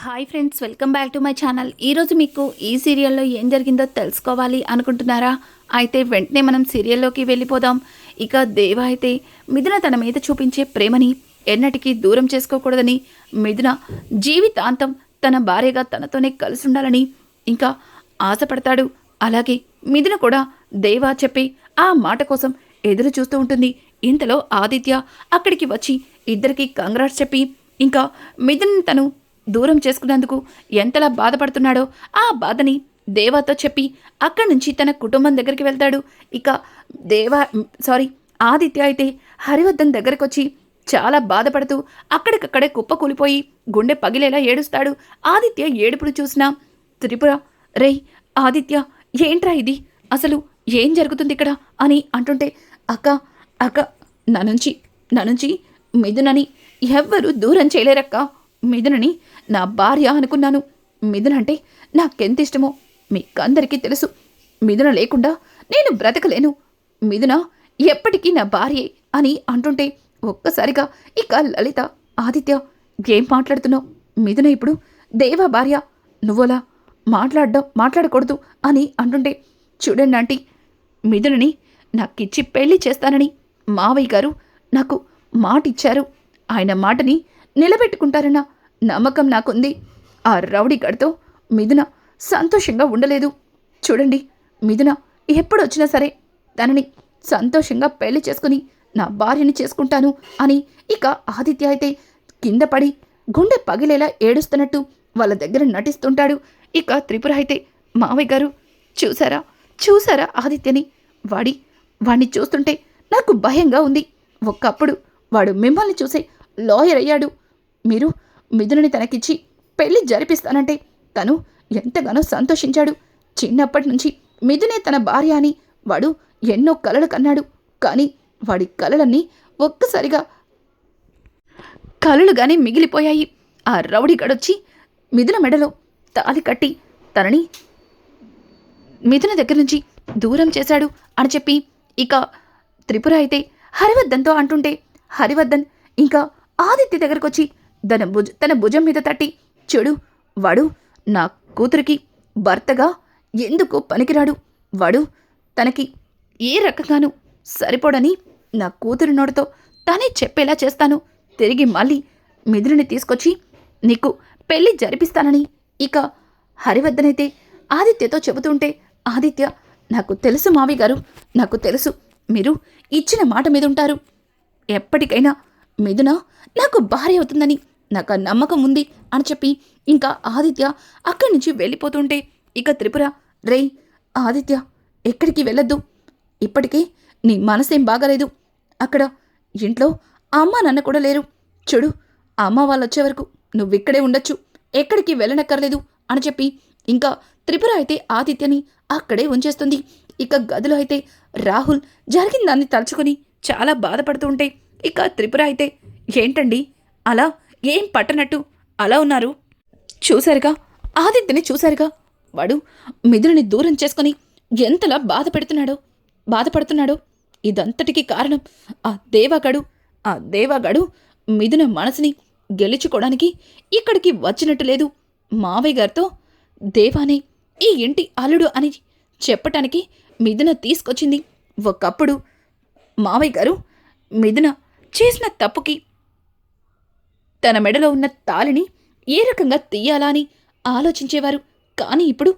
Hi friends, welcome back to my channel. ఈరోజు మీకు ఈ సీరియల్లో ఏం జరిగిందో తెలుసుకోవాలి అనుకుంటున్నారా? అయితే వెంటనే మనం సీరియల్లోకి వెళ్ళిపోదాం. ఇక దేవ అయితే మిథున తన మీద చూపించే ప్రేమని ఎన్నటికీ దూరం చేసుకోకూడదని, మిథున జీవితాంతం తన భార్యగా తనతోనే కలిసి ఉండాలని ఇంకా ఆశపడతాడు. అలాగే మిథున కూడా దేవ చెప్పే ఆ మాట కోసం ఎదురు చూస్తూ ఉంటుంది. ఇంతలో ఆదిత్య అక్కడికి వచ్చి ఇద్దరికి కంగ్రాట్స్ చెప్పి ఇంకా మిథున తను దూరం చేసుకున్నందుకు ఎంతలా బాధపడుతున్నాడో ఆ బాధని దేవాతో చెప్పి అక్కడి నుంచి తన కుటుంబం దగ్గరికి వెళ్తాడు. ఇక ఆదిత్య అయితే హరివర్ధన్ దగ్గరకు వచ్చి చాలా బాధపడుతూ అక్కడికక్కడే కుప్పకూలిపోయి గుండె పగిలేలా ఏడుస్తాడు. ఆదిత్య ఏడుపుడు చూసినా త్రిపుర, రేయ్ ఆదిత్య, ఏంట్రా ఇది, అసలు ఏం జరుగుతుంది ఇక్కడ అని అంటుంటే, అక్క అక్క నా నుంచి మిథునని ఎవ్వరూ దూరం చేయలేరక్క. మిథునని నా భార్య అనుకున్నాను. మిథున అంటే నాకెంత ఇష్టమో మీకందరికీ తెలుసు. మిథున లేకుండా నేను బ్రతకలేను. మిథున ఎప్పటికీ నా భార్యే అని అంటుంటే ఒక్కసారిగా ఇక లలిత, ఆదిత్య ఏం మాట్లాడుతున్నావు? మిథున ఇప్పుడు దేవా భార్య, నువ్వలా మాట్లాడకూడదు అని అంటుంటే, చూడండి ఆంటీ, మిథునని నాకిచ్చి పెళ్లి చేస్తానని మావయ్య గారు నాకు మాట ఇచ్చారు. ఆయన మాటని నిలబెట్టుకుంటారన్న నమ్మకం నాకుంది. ఆ రౌడీ గడితో మిథున సంతోషంగా ఉండలేదు. చూడండి, మిథున ఎప్పుడొచ్చినా సరే తనని సంతోషంగా పెళ్లి చేసుకుని నా భార్యని చేసుకుంటాను అని ఇక ఆదిత్య అయితే కింద పడి గుండె పగిలేలా ఏడుస్తున్నట్టు వాళ్ళ దగ్గర నటిస్తుంటాడు. ఇక త్రిపుర అయితే, మావయ్య గారు చూసారా ఆదిత్యని, వాడిని చూస్తుంటే నాకు భయంగా ఉంది. ఒకప్పుడు వాడు మిమ్మల్ని చూసే లాయర్ అయ్యాడు. మీరు మిథునని తనకిచ్చి పెళ్లి జరిపిస్తానంటే తను ఎంతగానో సంతోషించాడు. చిన్నప్పటి నుంచి మిథునే తన భార్య అని వాడు ఎన్నో కలలు కన్నాడు. కానీ వాడి కలలన్నీ ఒక్కసారిగా కలలుగానే మిగిలిపోయాయి. ఆ రౌడీ గడొచ్చి మిథున మెడలో తాలి కట్టి తనని మిథున దగ్గర నుంచి దూరం చేశాడు అని చెప్పి ఇక త్రిపుర అయితే హరివర్ధన్తో అంటుంటే, హరివర్ధన్ ఇంకా ఆదిత్య దగ్గరకు వచ్చి తన భుజం మీద తట్టి, చూడు, వాడు నా కూతురికి భర్తగా ఎందుకు పనికిరాడు. వాడు తనకి ఏ రకంగానూ సరిపోడని నా కూతురి నోటితో తానే చెప్పేలా చేస్తాను. తిరిగి మళ్ళీ మిథునని తీసుకొచ్చి నీకు పెళ్లి జరిపిస్తానని ఇక హరివర్ధన్ అయితే ఆదిత్యతో చెబుతుంటే, ఆదిత్య, నాకు తెలుసు మావి గారు, నాకు తెలుసు మీరు ఇచ్చిన మాట మీద ఉంటారు. ఎప్పటికైనా మిథున నాకు భార్య అవుతుందని నాకు ఆ నమ్మకం ఉంది అని చెప్పి ఇంకా ఆదిత్య అక్కడి నుంచి వెళ్ళిపోతుంటే ఇక త్రిపుర, రేయ్ ఆదిత్య, ఎక్కడికి వెళ్ళొద్దు. ఇప్పటికే నీ మనసేం బాగాలేదు. అక్కడ ఇంట్లో అమ్మ నాన్న కూడా లేరు. చూడు, అమ్మ వాళ్ళు వచ్చే వరకు నువ్విక్కడే ఉండొచ్చు, ఎక్కడికి వెళ్ళనక్కర్లేదు అని చెప్పి ఇంకా త్రిపుర అయితే ఆదిత్యని అక్కడే ఉంచేస్తుంది. ఇక గదిలో అయితే రాహుల్ జరిగిన దాన్ని తలుచుకొని చాలా బాధపడుతూ ఉంటే ఇక త్రిపుర అయితే, ఏంటండి అలా ఏం పట్టనట్టు అలా ఉన్నారు? ఆదిత్యని చూశారుగా, వాడు మిథునని దూరం చేసుకొని ఎంతలా బాధపడుతున్నాడో. ఇదంతటికీ కారణం ఆ దేవాగాడు మిథున మనసుని గెలుచుకోవడానికి ఇక్కడికి వచ్చినట్టు లేదు. మావయ్య గారితో దేవానే ఈ ఇంటి అల్లుడు అని చెప్పటానికి మిథున తీసుకొచ్చింది. ఒకప్పుడు మావయ్య గారు మిథున చేసిన తప్పుకి తన మెడలో ఉన్న తాళిని ఏ రకంగా తీయాలా అని ఆలోచించేవారు. కానీ ఇప్పుడు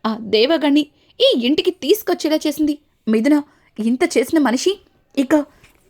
ఆ దేవగణ్ణి ఈ ఇంటికి తీసుకొచ్చేలా చేసింది మిథున. ఇంత చేసిన మనిషి ఇక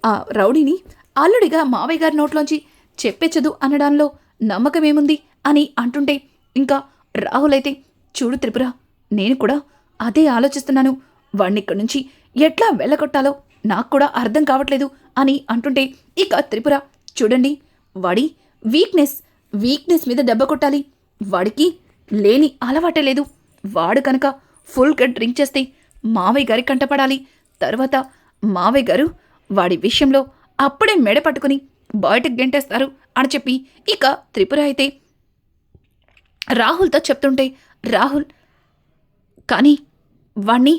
ఆ రౌడీని అల్లుడిగా మావయ్య గారి నోట్లోంచి చెప్పేచ్చదు అనడంలో నమ్మకమేముంది అని అంటుంటే ఇంకా రాహుల్ అయితే, చూడు త్రిపుర, నేను కూడా అదే ఆలోచిస్తున్నాను. వాణ్ణిక్కడి నుంచి ఎట్లా వెళ్ళగొట్టాలో నాకు కూడా అర్థం కావట్లేదు అని అంటుంటే ఇక త్రిపుర, చూడండి, వాడి వీక్నెస్ మీద దెబ్బ కొట్టాలి. వాడికి లేని అలవాటే లేదు. వాడు కనుక ఫుల్గా డ్రింక్ చేస్తే మావయ్య గారి కంటపడాలి. తర్వాత మావయ్య గారు వాడి విషయంలో అప్పుడే మెడ పట్టుకుని బయటకు గెంటేస్తారు అని చెప్పి ఇక త్రిపుర అయితే రాహుల్తో చెప్తుంటే, రాహుల్, కానీ వాణ్ణి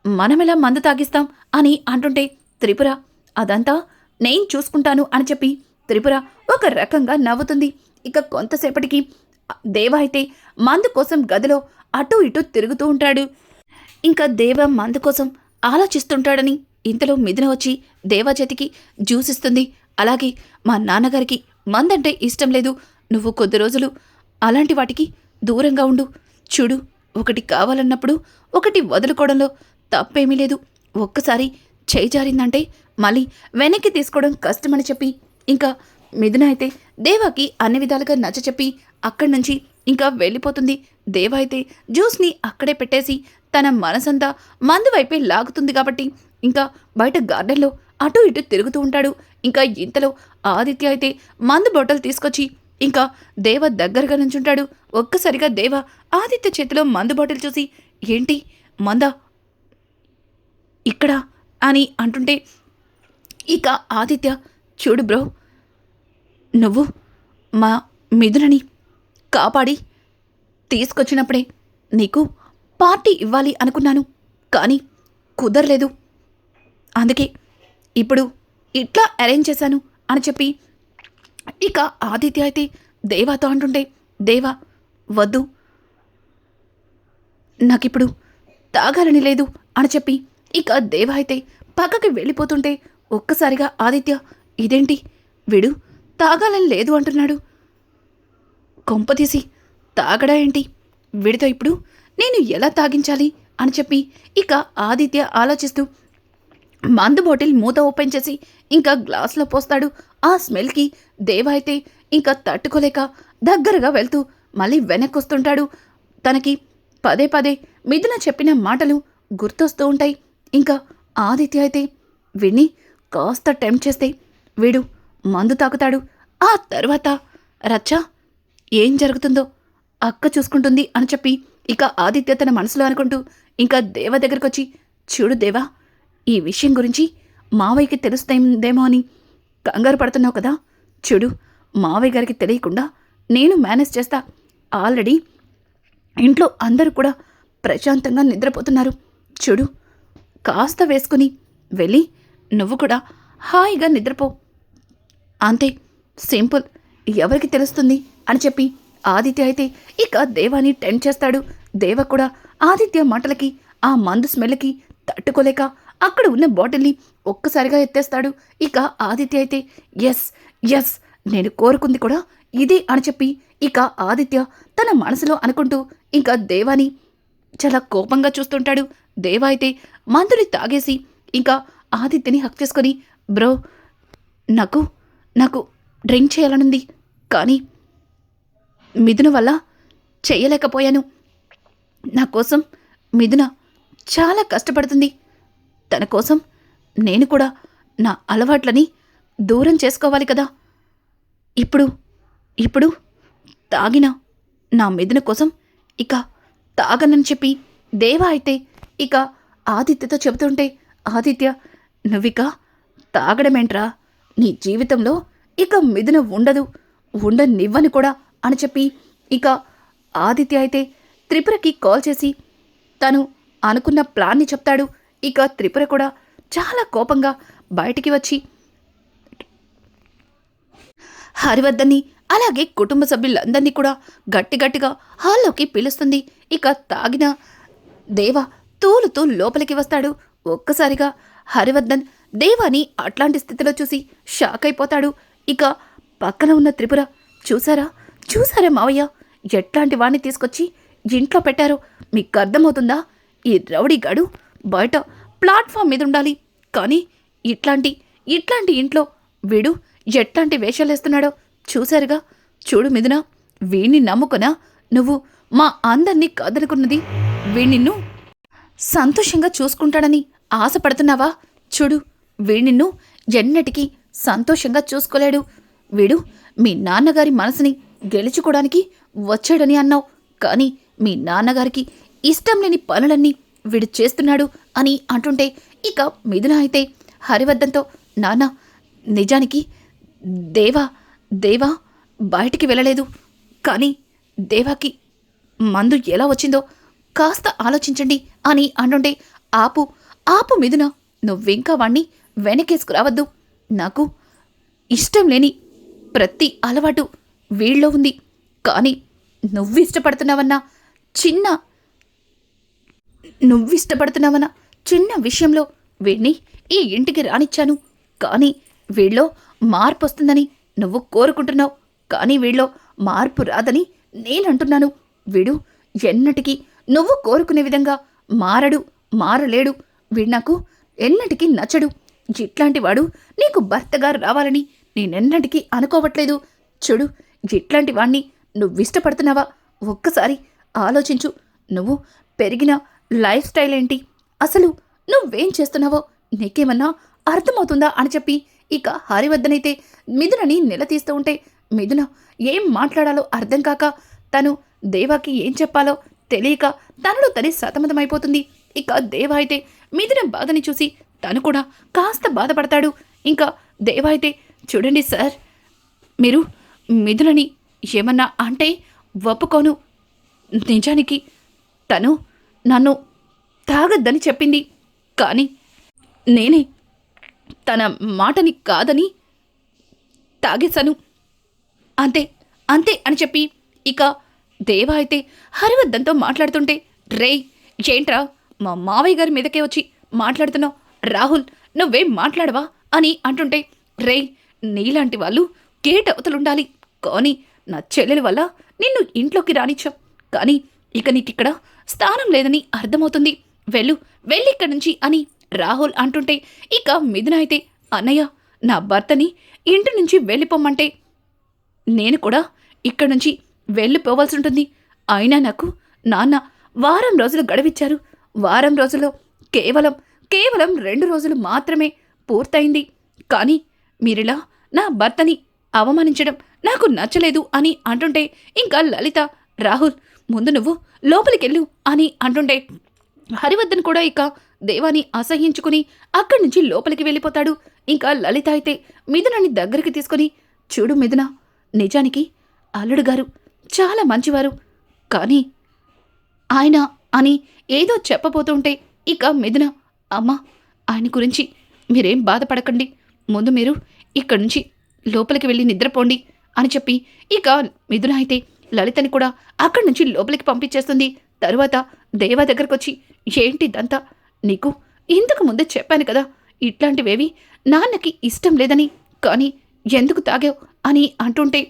మనమెలా మందు తాగిస్తాం అని అంటుంటే త్రిపుర, అదంతా నేను చూసుకుంటాను అని చెప్పి త్రిపుర ఒక రకంగా నవ్వుతుంది. ఇక కొంతసేపటికి దేవ అయితే మందు కోసం గదిలో అటూ ఇటూ తిరుగుతూ ఉంటాడు. ఇంకా దేవ మందు కోసం ఆలోచిస్తుంటాడని ఇంతలో మిథున వచ్చి దేవా చేతికి జ్యూస్ ఇస్తుంది. అలాగే మా నాన్నగారికి మందంటే ఇష్టం లేదు, నువ్వు కొద్ది రోజులు అలాంటి వాటికి దూరంగా ఉండు. చూడు, ఒకటి కావాలన్నప్పుడు ఒకటి వదులుకోవడంలో తప్పేమీ లేదు. ఒక్కసారి చేయి జారిందంటే మళ్ళీ వెనక్కి తీసుకోవడం కష్టమని చెప్పి ఇంకా మిథున అయితే దేవాకి అన్ని విధాలుగా నచ్చచెప్పి అక్కడి నుంచి ఇంకా వెళ్ళిపోతుంది. దేవ అయితే జ్యూస్ని అక్కడే పెట్టేసి తన మనసంతా మందు వైపే లాగుతుంది కాబట్టి ఇంకా బయట గార్డెన్లో అటు ఇటు తిరుగుతూ ఉంటాడు. ఇంకా ఇంతలో ఆదిత్య అయితే మందు బాటిల్ తీసుకొచ్చి ఇంకా దేవ దగ్గరగా నుంచుంటాడు. ఒక్కసారిగా దేవ ఆదిత్య చేతిలో మందు బాటిల్ చూసి, ఏంటి మందా ఇక్కడ అని అంటుంటే ఇక ఆదిత్య, చూడు బ్రో, నువ్వు మా మిథునని కాపాడి తీసుకొచ్చినప్పుడే నీకు పార్టీ ఇవ్వాలి అనుకున్నాను, కానీ కుదరలేదు. అందుకే ఇప్పుడు ఇట్లా అరేంజ్ చేశాను అని చెప్పి ఇక ఆదిత్య అయితే దేవాతో అంటుంటే, దేవా వద్దు, నాకిప్పుడు తాగాలని లేదు అని చెప్పి ఇక దేవ అయితే పక్కకి వెళ్ళిపోతుంటే ఒక్కసారిగా ఆదిత్య, ఇదేంటి వీడు తాగాలని లేదు అంటున్నాడు, కొంపతీసి తాగడా ఏంటి, వీడితో ఇప్పుడు నేను ఎలా తాగించాలి అని చెప్పి ఇక ఆదిత్య ఆలోచిస్తూ మందు బాటిల్ మూత ఓపెన్ చేసి ఇంకా గ్లాస్లో పోస్తాడు. ఆ స్మెల్కి దేవ అయితే ఇంకా తట్టుకోలేక దగ్గరగా వెళ్తూ మళ్ళీ వెనక్కొస్తుంటాడు. తనకి పదే పదే మిథున చెప్పిన మాటలు గుర్తొస్తూ ఉంటాయి. ఇంకా ఆదిత్య అయితే వీడిని కాస్త టెంప్ట్ చేస్తే వీడు మందు తాగుతాడు. ఆ తర్వాత రచ్చ ఏం జరుగుతుందో అక్క చూసుకుంటుంది అని చెప్పి ఇక ఆదిత్య తన మనసులో అనుకుంటూ ఇంకా దేవ దగ్గరకొచ్చి, చూడు దేవా, ఈ విషయం గురించి మావయ్యకి తెలుస్తుందేమో అని కంగారు పడుతున్నావు కదా, చూడు, మావయ్య గారికి తెలియకుండా నేను మేనేజ్ చేస్తా. ఆల్రెడీ ఇంట్లో అందరూ కూడా ప్రశాంతంగా నిద్రపోతున్నారు. చూడు, కాస్త వేసుకుని వెళ్ళి నువ్వు కూడా హాయిగా నిద్రపో, అంతే, సింపుల్, ఎవరికి తెలుస్తుంది అని చెప్పి ఆదిత్య అయితే ఇక దేవాని టెంప్ట్ చేస్తాడు. దేవ కూడా ఆదిత్య మాటలకి ఆ మందు స్మెల్కి తట్టుకోలేక అక్కడ ఉన్న బాటిల్ని ఒక్కసారిగా ఎత్తేస్తాడు. ఇక ఆదిత్య అయితే ఎస్ ఎస్, నేను కోరుకుంది కూడా ఇదే అని చెప్పి ఇక ఆదిత్య తన మనసులో అనుకుంటూ ఇంకా దేవాని చాలా కోపంగా చూస్తుంటాడు. దేవ అయితే మందుని తాగేసి ఇంకా ఆదిత్యని హక్ చేసుకొని, బ్రో, నాకు డ్రింక్ చేయాలనుంది, కానీ మిథున వల్ల చేయలేకపోయాను. నా కోసం మిథున చాలా కష్టపడుతుంది. తన కోసం నేను కూడా నా అలవాట్లని దూరం చేసుకోవాలి కదా. ఇప్పుడు తాగిన నా మిథున కోసం ఇక తాగనని చెప్పి దేవ అయితే ఇక ఆదిత్యతో చెబుతుంటే, ఆదిత్య, నువ్విక తాగడమేంట్రా, నీ జీవితంలో ఇక మిథున ఉండనివ్వని కూడా అని చెప్పి ఇక ఆదిత్య అయితే త్రిపురకి కాల్ చేసి తను అనుకున్న ప్లాన్ని చెప్తాడు. ఇక త్రిపుర కూడా చాలా కోపంగా బయటికి వచ్చి హరివర్ధన్ని అలాగే కుటుంబ సభ్యులందరినీ కూడా గట్టిగా హాల్లోకి పిలుస్తుంది. ఇక తాగిన దేవ తూలుతూ లోపలికి వస్తాడు. ఒక్కసారిగా హరివర్ధన్ దేవాని అట్లాంటి స్థితిలో చూసి షాక్ అయిపోతాడు. ఇక పక్కన ఉన్న త్రిపుర, చూసారా మావయ్య, ఎట్లాంటి వాణ్ణి తీసుకొచ్చి ఇంట్లో పెట్టారో మీకు అర్థమవుతుందా? ఈ రౌడీగాడు బయట ప్లాట్ఫామ్ మీద ఉండాలి, కానీ ఇట్లాంటి ఇంట్లో వీడు ఎట్లాంటి వేషాలేస్తున్నాడో చూశారుగా. చూడు మిథున, వీణ్ణి నమ్ముకున్నా నువ్వు మా అందర్నీ కాదనుకున్నది. వీణ్ణిన్ను సంతోషంగా చూసుకుంటాడని ఆశపడుతున్నావా? చూడు, వీణ్ణిన్ను ఎన్నటికీ సంతోషంగా చూసుకోలేడు. వీడు మీ నాన్నగారి మనసుని గెలుచుకోవడానికి వచ్చాడని అన్నావు, కానీ మీ నాన్నగారికి ఇష్టం లేని పనులన్నీ వీడు చేస్తున్నాడు అని అంటుంటే ఇక మిథున అయితే హరివర్ధన్తో, నాన్న, నిజానికి దేవా బయటికి వెళ్ళలేదు, కానీ దేవాకి మందు ఎలా వచ్చిందో కాస్త ఆలోచించండి అని అంటుంటే, ఆపు మిథున, నువ్వింకా వాణ్ణి వెనకేసుకురావద్దు. నాకు ఇష్టం లేని ప్రతి అలవాటు వీళ్ళలో ఉంది, కానీ నువ్విష్టపడుతున్నావన్నా చిన్న నువ్విష్టపడుతున్నావన్న చిన్న విషయంలో వీడిని ఈ ఇంటికి రానిచ్చాను. కానీ వీళ్ళో మార్పు వస్తుందని నువ్వు కోరుకుంటున్నావు. కానీ వీళ్ళో మార్పు రాదని నేనంటున్నాను. వీడు ఎన్నటికీ నువ్వు కోరుకునే విధంగా మారలేడు. వీడు నాకు ఎన్నటికీ నచ్చడు. ఇట్లాంటి వాడు నీకు భర్తగా రావాలని నేనెన్నటికీ అనుకోవట్లేదు. చూడు, ఇట్లాంటి వాణ్ణి నువ్విష్టపడుతున్నావా? ఒక్కసారి ఆలోచించు. నువ్వు పెరిగిన లైఫ్ స్టైల్ ఏంటి, అసలు నువ్వేం చేస్తున్నావో నీకేమన్నా అర్థమవుతుందా అని చెప్పి ఇక హరివర్ధనైతే మిథునని నిలదీస్తూ ఉంటే మిథున ఏం మాట్లాడాలో అర్థం కాక తను దేవాకి ఏం చెప్పాలో తెలియక తనలో తనే సతమతమైపోతుంది. ఇక దేవా అయితే మిథున బాధని చూసి తను కూడా కాస్త బాధపడతాడు. ఇంకా దేవా అయితే, చూడండి సార్, మీరు మిథునని ఏమన్నా అంటే ఒప్పుకోను. నిజానికి తను నన్ను తాగద్దని చెప్పింది. కానీ నేనే తన మాటని కాదని తాగేశాను. అంతే అంతే అని చెప్పి ఇక దేవా అయితే హరివర్ధన్తో మాట్లాడుతుంటే, రేయ్ ఏంట్రా మా మావయ్య గారి మీదకే వచ్చి మాట్లాడుతున్నావు? రాహుల్, నువ్వేం మాట్లాడవా అని అంటుంటే, రేయ్ నీలాంటి వాళ్ళు గేట్ అవతలుండాలి. కానీ నా చెల్లెల వల్ల నిన్ను ఇంట్లోకి రానిచ్చాం. కానీ ఇక నీకిక్కడ స్థానం లేదని అర్థమవుతుంది. వెళ్ళిక్కడి నుంచి అని రాహుల్ అంటుంటే ఇక మిథున అయితే, అన్నయ్య నా భర్తని ఇంటి నుంచి వెళ్ళిపోమ్మంటే నేను కూడా ఇక్కడి నుంచి వెళ్ళిపోవాల్సి ఉంటుంది. అయినా నాకు నాన్న వారం రోజులు గడవిచ్చారు. వారం రోజుల్లో కేవలం 2 రోజులు మాత్రమే పూర్తయింది. కానీ మీరిలా నా భర్తని అవమానించడం నాకు నచ్చలేదు అని అంటుంటే ఇంకా లలిత, రాహుల్ ముందు నువ్వు లోపలికెళ్ళు అని అంటుంటే హరివర్ధన్ కూడా ఇక దేవాని అసహ్యించుకుని అక్కడి నుంచి లోపలికి వెళ్ళిపోతాడు. ఇంకా లలిత అయితే మిథునని దగ్గరికి తీసుకొని, చూడు మిథున, నిజానికి అల్లుడు గారు చాలా మంచివారు. కానీ ఆయన అని ఏదో చెప్పబోతుంటే ఇక మిథున, అమ్మా ఆయన గురించి మీరేం బాధపడకండి. ముందు మీరు ఇక్కడి నుంచి లోపలికి వెళ్ళి నిద్రపోండి అని చెప్పి ఇక మిథున అయితే లలితని కూడా అక్కడి నుంచి లోపలికి పంపించేస్తుంది. తరువాత దేవా దగ్గరకొచ్చి, ఏంటిదంతా? నీకు ఇంతకు ముందే చెప్పాను కదా ఇట్లాంటివేవి నాన్నకి ఇష్టం లేదని. కానీ ఎందుకు తాగావు అని అంటుంటే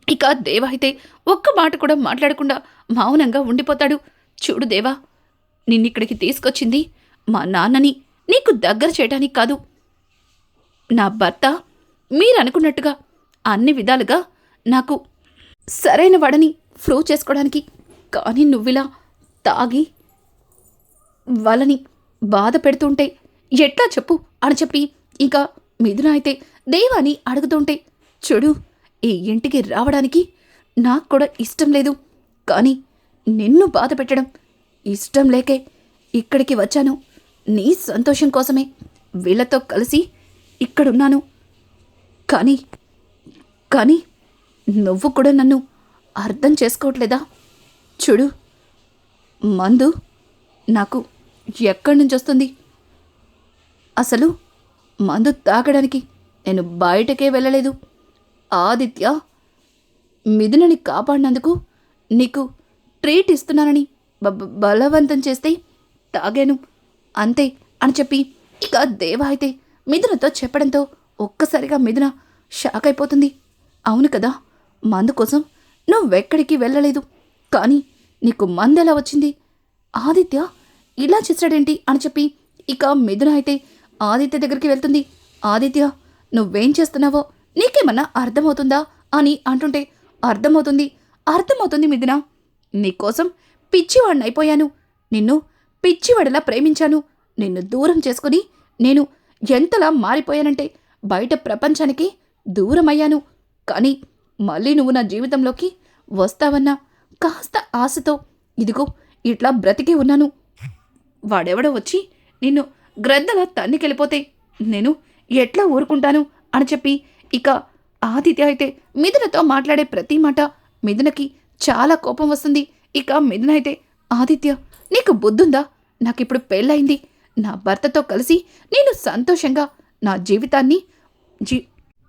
ఇక దేవా అయితే ఒక్క మాట కూడా మాట్లాడకుండా మౌనంగా ఉండిపోతాడు. చూడు దేవా, నిన్నిక్కడికి తీసుకొచ్చింది మా నాన్నని నీకు దగ్గర చేయడానికి కాదు. నా భర్త మీరనుకున్నట్టుగా అన్ని విధాలుగా నాకు సరైన వాడని ప్రూవ్ చేసుకోవడానికి. కానీ నువ్విలా తాగి వాళ్ళని బాధ పెడుతుంటే ఎట్లా చెప్పు అని చెప్పి ఇంకా మిథున అయితే దేవాని అడుగుతుంటే, చూడు, ఈ ఇంటికి రావడానికి నాకు కూడా ఇష్టం లేదు. కానీ నిన్ను బాధ పెట్టడం ఇష్టం లేకే ఇక్కడికి వచ్చాను. నీ సంతోషం కోసమే వీళ్ళతో కలిసి ఇక్కడున్నాను. కానీ కానీ నువ్వు కూడా నన్ను అర్థం చేసుకోవట్లేదా? చూడు, మందు నాకు ఎక్కడి నుంచి వస్తుంది? అసలు మందు తాగడానికి నేను బయటకే వెళ్ళలేదు. ఆదిత్య మిథునని కాపాడినందుకు నీకు ట్రీట్ ఇస్తున్నానని బలవంతం చేస్తే తాగాను, అంతే అని చెప్పి ఇక దేవా అయితే మిథునతో చెప్పడంతో ఒక్కసారిగా మిథున షాక్ అయిపోతుంది. అవును కదా, మందు కోసం నువ్వెక్కడికి వెళ్ళలేదు. కానీ నీకు మందు ఎలా వచ్చింది? ఆదిత్య ఇలా చేశాడేంటి అని చెప్పి ఇక మిథున అయితే ఆదిత్య దగ్గరికి వెళ్తుంది. ఆదిత్య, నువ్వేం చేస్తున్నావో నీకేమన్నా అర్థమవుతుందా అని అంటుంటే, అర్థమవుతుంది మిథున. నీకోసం పిచ్చివాడిని అయిపోయాను. నిన్ను పిచ్చివాడిలా ప్రేమించాను. నిన్ను దూరం చేసుకుని నేను ఎంతలా మారిపోయానంటే బయట ప్రపంచానికి దూరమయ్యాను. కానీ మళ్ళీ నువ్వు నా జీవితంలోకి వస్తావన్నా కాస్త ఆశతో ఇదిగో ఇట్లా బ్రతికే ఉన్నాను. వాడెవడో వచ్చి నిన్ను గ్రద్దలా తన్నికెళ్ళిపోతే నేను ఎట్లా ఊరుకుంటాను అని చెప్పి ఇక ఆదిత్య అయితే మిథునతో మాట్లాడే ప్రతి మాట మిథునకి చాలా కోపం వస్తుంది. ఇక మిథున అయితే, ఆదిత్య నీకు బుద్ధుందా? నాకిప్పుడు పెళ్ళయింది. నా భర్తతో కలిసి నేను సంతోషంగా నా జీవితాన్ని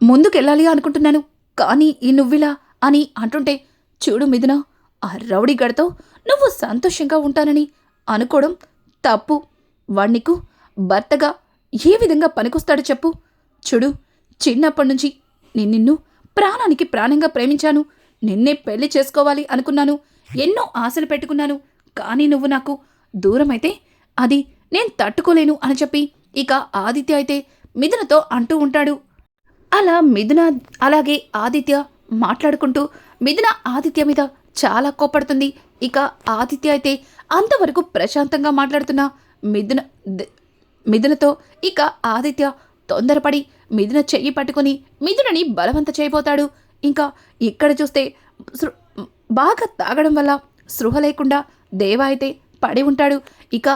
ముందుకెళ్ళాలి అనుకుంటున్నాను. కానీ ఈ నువ్విలా అని అంటుంటే, చూడు మిథున, ఆ రౌడీగాడితో నువ్వు సంతోషంగా ఉంటానని అనుకోవడం తప్పు. వాణ్ణికు భర్తగా ఏ విధంగా పనికొస్తాడో చెప్పు. చూడు, చిన్నప్పటి నుంచి నిన్ను ప్రాణానికి ప్రాణంగా ప్రేమించాను. నిన్నే పెళ్లి చేసుకోవాలి అనుకున్నాను. ఎన్నో ఆశలు పెట్టుకున్నాను. కానీ నువ్వు నాకు దూరమైతే అది నేను తట్టుకోలేను అని చెప్పి ఇక ఆదిత్య అయితే మిథునతో అంటూ ఉంటాడు. అలా మిథున అలాగే ఆదిత్య మాట్లాడుకుంటూ మిథున ఆదిత్య మీద చాలా కోపడుతుంది. ఇక ఆదిత్య అయితే అంతవరకు ప్రశాంతంగా మాట్లాడుతున్న మిథున మిథునతో ఇక ఆదిత్య తొందరపడి మిథున చెయ్యి పట్టుకుని మిథునని బలవంత చేయబోతాడు. ఇంకా ఇక్కడ చూస్తే బాగా తాగడం వల్ల స్పృహ లేకుండా దేవ అయితే పడి ఉంటాడు. ఇక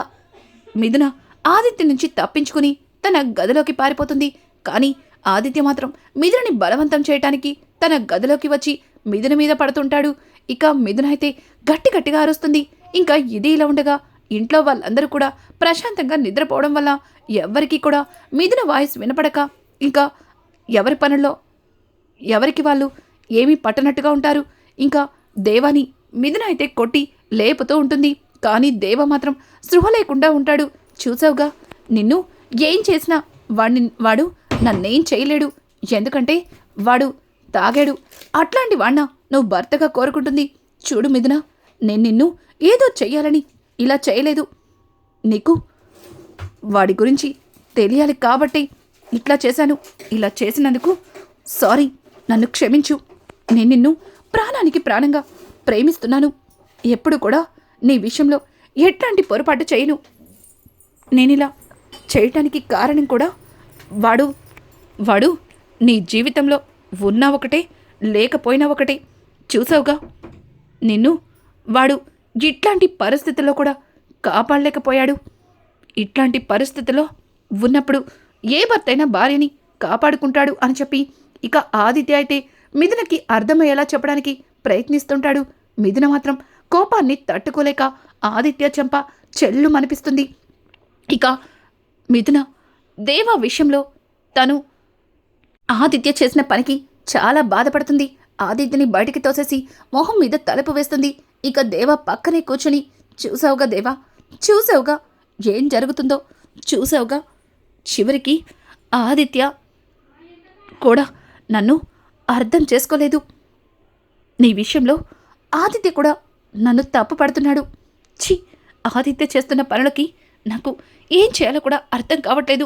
మిథున ఆదిత్య నుంచి తప్పించుకుని తన గదిలోకి పారిపోతుంది. కానీ ఆదిత్య మాత్రం మిథునని బలవంతం చేయటానికి తన గదిలోకి వచ్చి మిథున మీద పడుతుంటాడు. ఇక మిథున అయితే గట్టిగా అరుస్తుంది. ఇంకా ఇది ఇలా ఉండగా ఇంట్లో వాళ్ళందరూ కూడా ప్రశాంతంగా నిద్రపోవడం వల్ల ఎవ్వరికీ కూడా మిథున వాయిస్ వినపడక ఇంకా ఎవరి పనుల్లో ఎవరికి వాళ్ళు ఏమీ పట్టనట్టుగా ఉంటారు. ఇంకా దేవాని మిథున అయితే కొట్టి లేపుతూ ఉంటుంది. కానీ దేవ మాత్రం స్పృహ లేకుండా ఉంటాడు. చూసావుగా, నిన్ను ఏం చేసినా వాడు నన్నేం చేయలేడు. ఎందుకంటే వాడు తాగాడు. అట్లాంటి వాణ్ణ నువ్వు భర్తగా కోరుకుంటుంది. చూడు మిథున, నేను నిన్ను ఏదో చెయ్యాలని ఇలా చేయలేదు. నీకు వాడి గురించి తెలియాలి కాబట్టి ఇట్లా చేశాను. ఇలా చేసినందుకు సారీ, నన్ను క్షమించు. నేను నిన్ను ప్రాణానికి ప్రాణంగా ప్రేమిస్తున్నాను. ఎప్పుడు కూడా నీ విషయంలో ఎట్లాంటి పొరపాటు చేయను. నేనిలా చేయటానికి కారణం కూడా వాడు నీ జీవితంలో ఉన్నా ఒకటే, లేకపోయినా ఒకటే. చూసావుగా, నిన్ను వాడు ఇట్లాంటి పరిస్థితుల్లో కూడా కాపాడలేకపోయాడు. ఇట్లాంటి పరిస్థితుల్లో ఉన్నప్పుడు ఏ భర్తైనా భార్యని కాపాడుకుంటాడు అని చెప్పి ఇక ఆదిత్య అయితే మిథునకి అర్థమయ్యేలా చెప్పడానికి ప్రయత్నిస్తుంటాడు. మిథున మాత్రం కోపాన్ని తట్టుకోలేక ఆదిత్య చెంప చెల్లు మనిపిస్తుంది. ఇక మిథున దేవ విషయంలో తను ఆదిత్య చేసిన పనికి చాలా బాధపడుతుంది. ఆదిత్యని బయటికి తోసేసి మొహం మీద తలుపు వేస్తుంది. ఇక దేవ పక్కనే కూర్చొని చూసావుగా దేవా, చూసావుగా ఏం జరుగుతుందో, చూసావుగా చివరికి ఆదిత్య కూడా నన్ను అర్థం చేసుకోలేదు. నీ విషయంలో ఆదిత్య కూడా నన్ను తప్పు పడుతున్నాడు. ఛీ, ఆదిత్య చేస్తున్న పనులకి నాకు ఏం చేయాలో కూడా అర్థం కావట్లేదు.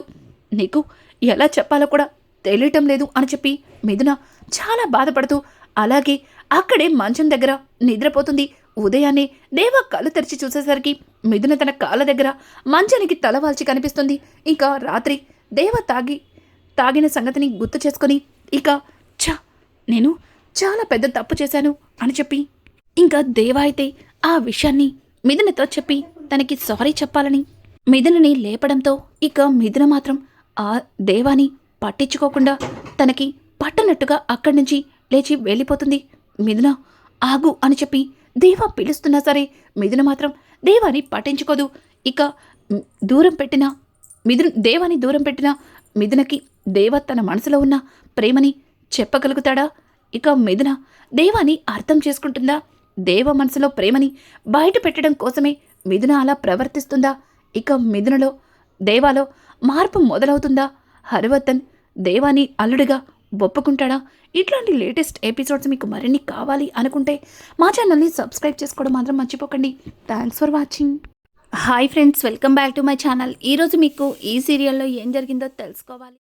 నీకు ఎలా చెప్పాలో కూడా తెలియటం లేదు అని చెప్పి మిథున చాలా బాధపడుతూ అలాగే అక్కడే మంచం దగ్గర నిద్రపోతుంది. ఉదయాన్నే దేవ కళ్ళు తెరిచి చూసేసరికి మిథున తన కాళ్ళ దగ్గర మంచానికి తలవాల్చి కనిపిస్తుంది. ఇంకా రాత్రి దేవ తాగిన సంగతిని గుర్తు చేసుకొని ఇక నేను చాలా పెద్ద తప్పు చేశాను అని చెప్పి ఇంకా దేవ అయితే ఆ విషయాన్ని మిథునతో చెప్పి తనకి సారీ చెప్పాలని మిథునని లేపడంతో ఇక మిథున మాత్రం ఆ దేవాని పట్టించుకోకుండా తనకి పట్టనట్టుగా అక్కడి నుంచి లేచి వెళ్ళిపోతుంది. మిథున ఆగు అని చెప్పి దేవా పిలుస్తున్నా సరే మిథున మాత్రం దేవాని పట్టించుకోదు. ఇక దేవాని దూరం పెట్టిన మిథునకి దేవ తన మనసులో ఉన్న ప్రేమని చెప్పగలుగుతాడా? ఇక మిథున దేవాని అర్థం చేసుకుంటుందా? దేవ మనసులో ప్రేమని బయట పెట్టడం కోసమే మిథున అలా ప్రవర్తిస్తుందా? ఇక మిథునలో దేవాలో మార్పు మొదలవుతుందా? హరివర్ధన్ దేవాని అల్లుడిగా ఒప్పుకుంటాడా? ఇట్లాంటి లేటెస్ట్ ఎపిసోడ్స్ మీకు మరిన్ని కావాలి అనుకుంటే మా ఛానల్ని సబ్స్క్రైబ్ చేసుకోవడం మాత్రం మర్చిపోకండి. Thanks for watching. Hi friends, welcome back to my channel. ఈరోజు మీకు ఈ సీరియల్లో ఏం జరిగిందో తెలుసుకోవాలి.